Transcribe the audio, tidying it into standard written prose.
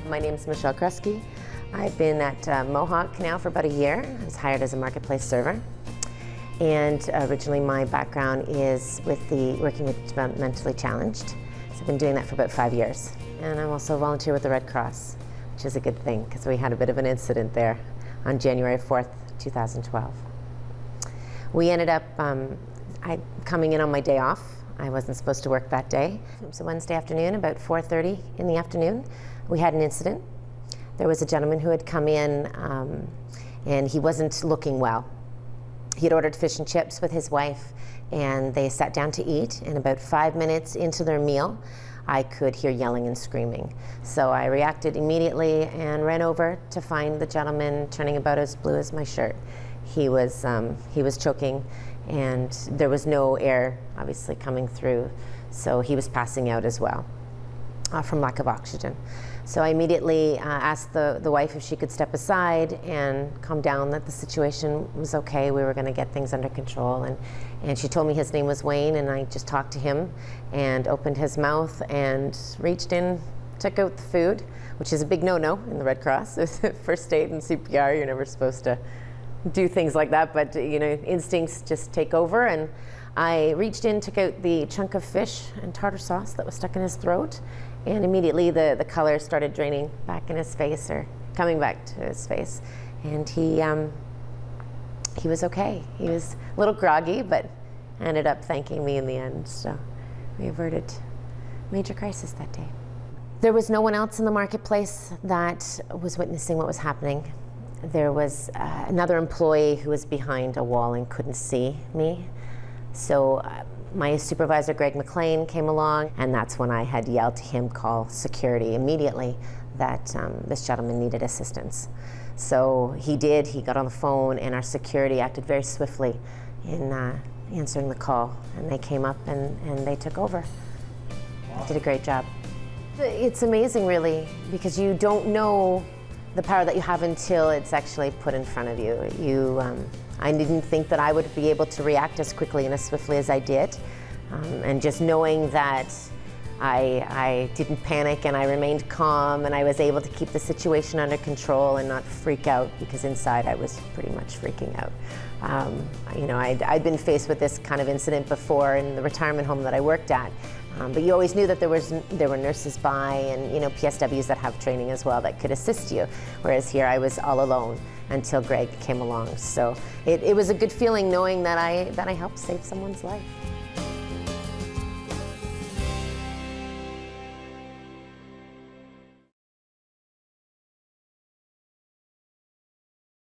My name is Michelle Krusky. I've been at Mohawk now for about a year. I was hired as a marketplace server. And originally my background is with working with developmentally challenged. So I've been doing that for about 5 years. And I'm also a volunteer with the Red Cross, which is a good thing because we had a bit of an incident there on January 4th, 2012. We ended up coming in on my day off. I wasn't supposed to work that day. It was a Wednesday afternoon, about 4:30 in the afternoon. We had an incident. There was a gentleman who had come in and he wasn't looking well. He had ordered fish and chips with his wife and they sat down to eat, and about 5 minutes into their meal, I could hear yelling and screaming. So I reacted immediately and ran over to find the gentleman turning about as blue as my shirt. He was choking and there was no air obviously coming through, so he was passing out as well from lack of oxygen. So I immediately asked the wife if she could step aside and calm down, that the situation was okay, we were going to get things under control. And she told me his name was Wayne, and I just talked to him and opened his mouth and reached in, took out the food, which is a big no-no in the Red Cross. First aid and CPR, you're never supposed to do things like that, but you know, instincts just take over. And I reached in, took out the chunk of fish and tartar sauce that was stuck in his throat, and immediately the color started draining back in his face, or coming back to his face. And he was okay. He was a little groggy, but ended up thanking me in the end. So we averted a major crisis that day. There was no one else in the marketplace that was witnessing what was happening. There was another employee who was behind a wall and couldn't see me. So my supervisor, Greg McLean, came along, and that's when I had yelled to him, call security immediately, that this gentleman needed assistance. So he did. He got on the phone, and our security acted very swiftly in answering the call. And they came up and they took over. Wow. They did a great job. It's amazing, really, because you don't know the power that you have until it's actually put in front of you. I didn't think that I would be able to react as quickly and as swiftly as I did. And just knowing that I didn't panic and I remained calm and I was able to keep the situation under control and not freak out, because inside I was pretty much freaking out. You know, I'd been faced with this kind of incident before in the retirement home that I worked at. But you always knew that there were nurses by, and you know, PSWs that have training as well that could assist you. Whereas here I was all alone until Greg came along. So it was a good feeling knowing that I helped save someone's life.